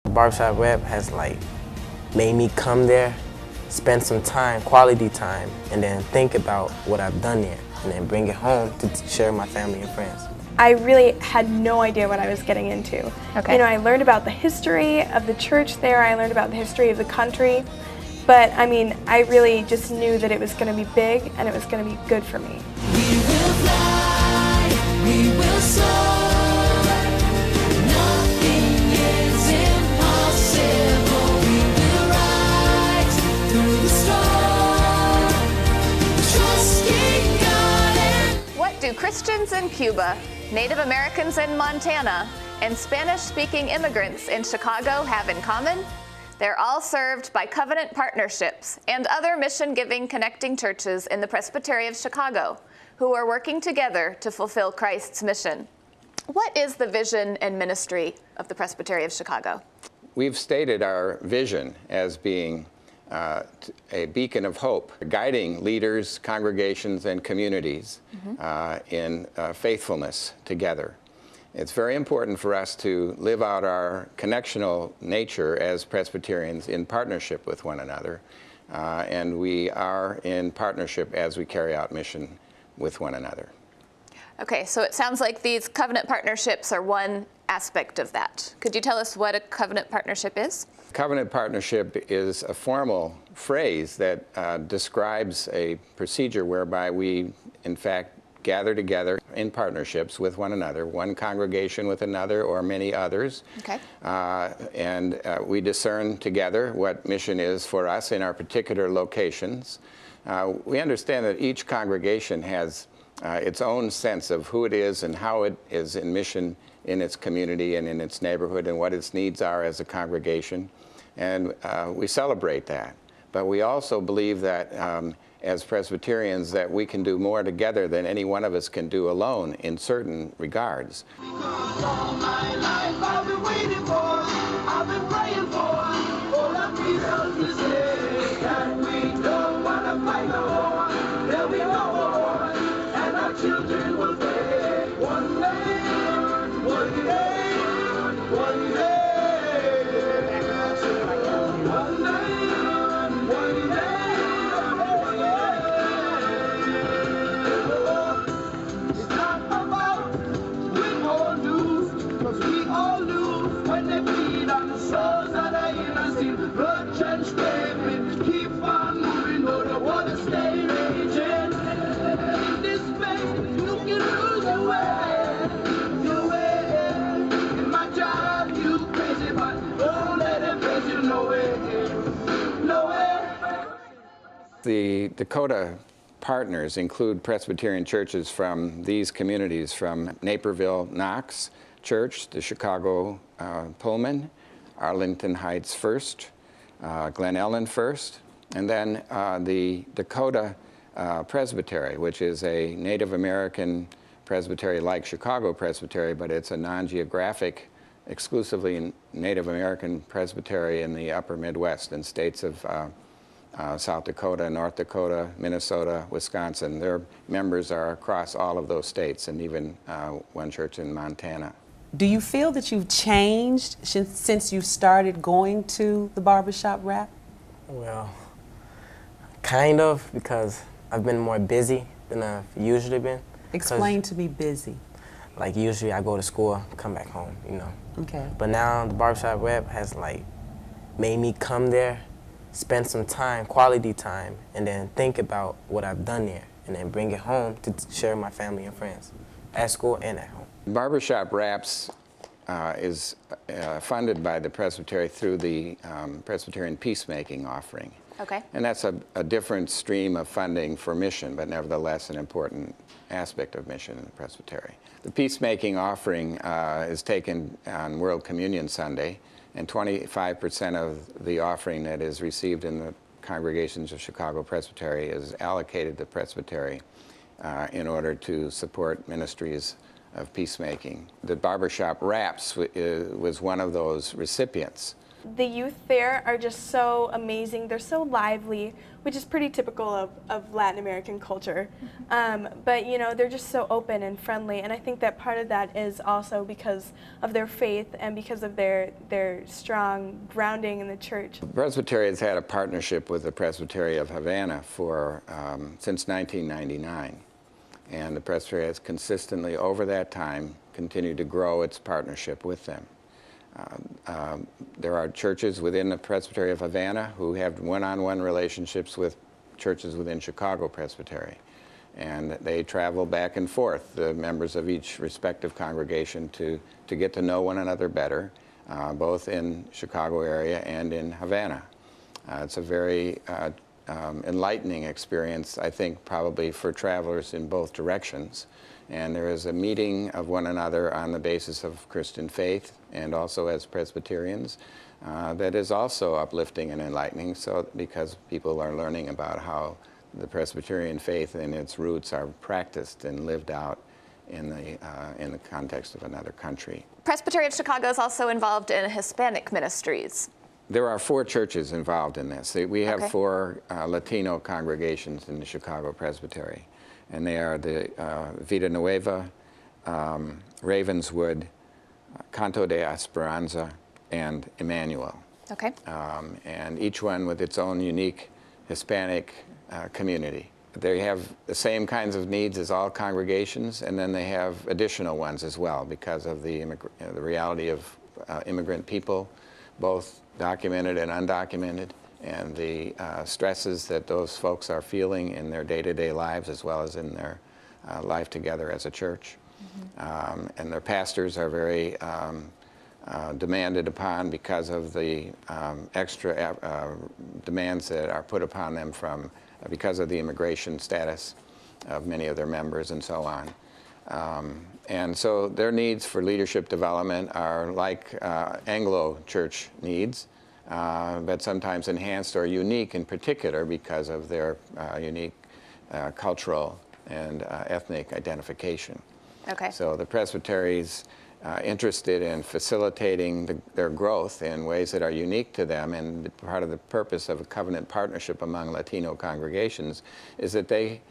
Barbershop Rep has made me come there, spend some time, quality time, and then think about what I've done there, and then bring it home to share with my family and friends. I really had no idea what I was getting into. Okay. You know, I learned about the history of the church there, I learned about the history of the country, but I mean, I really just knew that it was going to be big and it was going to be good for me. We will fly, we will soar, nothing is impossible. We will rise through the storm, trusting God and... What do Christians in Cuba, Native Americans in Montana, and Spanish-speaking immigrants in Chicago have in common? They're all served by covenant partnerships and other mission-giving connecting churches in the Presbytery of Chicago, who are working together to fulfill Christ's mission. What is the vision and ministry of the Presbytery of Chicago? We've stated our vision as being a beacon of hope, guiding leaders, congregations, and communities in faithfulness together. It's very important for us to live out our connectional nature as Presbyterians in partnership with one another, and we are in partnership as we carry out mission with one another. Okay, so it sounds like these covenant partnerships are one aspect of that. Could you tell us what a covenant partnership is? Covenant partnership is a formal phrase that describes a procedure whereby we, in fact, gather together in partnerships with one another, one congregation with another or many others. Okay. And we discern together what mission is for us in our particular locations. We understand that each congregation has its own sense of who it is and how it is in mission in its community and in its neighborhood and what its needs are as a congregation. And we celebrate that. But we also believe that as Presbyterians that we can do more together than any one of us can do alone in certain regards. Because all my life I've been waiting for, I've been praying for, all our freedoms to say, and we don't want to fight no more, there'll be no war, and our children will pray, one day, one day, one day. The Dakota partners include Presbyterian churches from these communities, from Naperville Knox Church, the Chicago Pullman, Arlington Heights First, Glen Ellen First, and then the Dakota Presbytery, which is a Native American presbytery like Chicago Presbytery, but it's a non-geographic, exclusively Native American presbytery in the upper Midwest and states of South Dakota, North Dakota, Minnesota, Wisconsin. Their members are across all of those states and even one church in Montana. Do you feel that you've changed since you started going to the barbershop rap? Well, kind of, because I've been more busy than I've usually been. Explain to me busy. Like usually I go to school, come back home, you know. Okay. But now the barbershop rep has made me come there, spend some time, quality time, and then think about what I've done there, and then bring it home to share with my family and friends, at school and at home. Barbershop Raps is funded by the Presbytery through the Presbyterian Peacemaking Offering. Okay. And that's a different stream of funding for mission, but nevertheless an important aspect of mission in the Presbytery. The Peacemaking Offering is taken on World Communion Sunday, and 25% of the offering that is received in the congregations of Chicago Presbytery is allocated to Presbytery in order to support ministries of peacemaking. The Barbershop Raps was one of those recipients The youth there are just so amazing. They're so lively, which is pretty typical of Latin American culture. But you know, they're just so open and friendly, and I think that part of that is also because of their faith and because of their strong grounding in the church. Presbytery has had a partnership with the Presbytery of Havana for since 1999, and the Presbytery has consistently over that time continued to grow its partnership with them. There are churches within the Presbytery of Havana who have one-on-one relationships with churches within Chicago Presbytery. And they travel back and forth, the members of each respective congregation, to get to know one another better, both in Chicago area and in Havana. It's a very enlightening experience, I think, probably for travelers in both directions. And there is a meeting of one another on the basis of Christian faith and also as Presbyterians that is also uplifting and enlightening, so because people are learning about how the Presbyterian faith and its roots are practiced and lived out in the context of another country. Presbytery of Chicago is also involved in Hispanic ministries. There are 4 churches involved in this. We have Okay. 4 Latino congregations in the Chicago Presbytery, and they are the Vida Nueva, Ravenswood, Canto de Esperanza, and Emmanuel. Okay. And each one with its own unique Hispanic community. They have the same kinds of needs as all congregations, and then they have additional ones as well because of the reality of immigrant people, both documented and undocumented, and the stresses that those folks are feeling in their day-to-day lives as well as in their life together as a church. And their pastors are very demanded upon because of the extra demands that are put upon them because of the immigration status of many of their members and so on. And so their needs for leadership development are like Anglo church needs, but sometimes enhanced or unique in particular because of their unique cultural and ethnic identification. Okay. So the Presbytery's interested in facilitating their growth in ways that are unique to them, and part of the purpose of a covenant partnership among Latino congregations is that they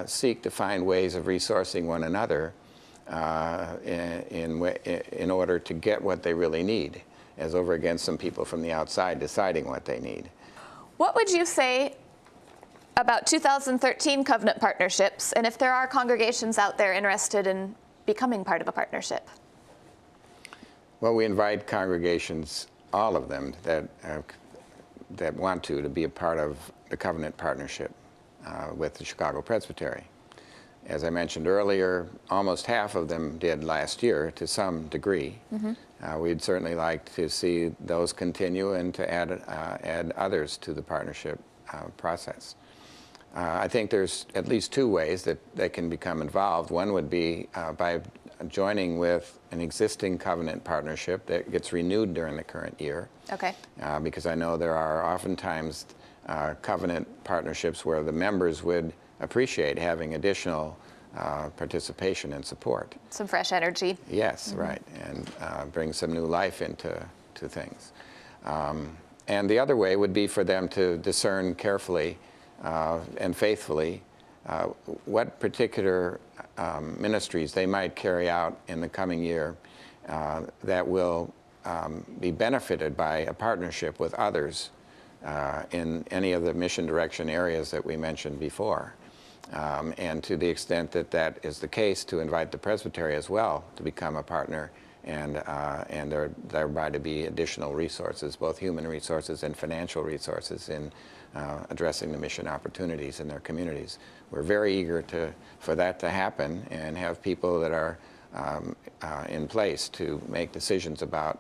seek to find ways of resourcing one another in order to get what they really need, as over against some people from the outside deciding what they need. What would you say about 2013 covenant partnerships, and if there are congregations out there interested in becoming part of a partnership? Well, we invite congregations, all of them, that want to be a part of the covenant partnership with the Chicago Presbytery. As I mentioned earlier, almost half of them did last year to some degree. We'd certainly like to see those continue and to add others to the partnership process. I think there's at least 2 ways that they can become involved. One would be by joining with an existing covenant partnership that gets renewed during the current year. Okay. Because I know there are oftentimes covenant partnerships where the members would appreciate having additional participation and support. Some fresh energy. Yes, right, and bring some new life into things. And the other way would be for them to discern carefully and faithfully what particular ministries they might carry out in the coming year that will be benefited by a partnership with others in any of the mission direction areas that we mentioned before. And to the extent that that is the case, to invite the Presbytery as well to become a partner, and thereby to be additional resources, both human resources and financial resources, in addressing the mission opportunities in their communities. We're very eager for that to happen and have people that are in place to make decisions about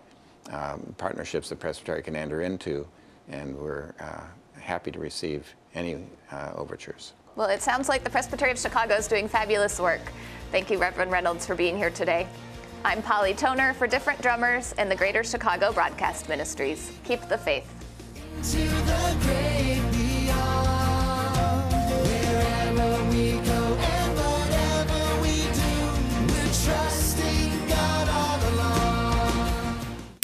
partnerships the Presbytery can enter into, and we're happy to receive any overtures. Well, it sounds like the Presbytery of Chicago is doing fabulous work. Thank you, Reverend Reynolds, for being here today. I'm Polly Toner for Different Drummers and the Greater Chicago Broadcast Ministries. Keep the faith. To the grave.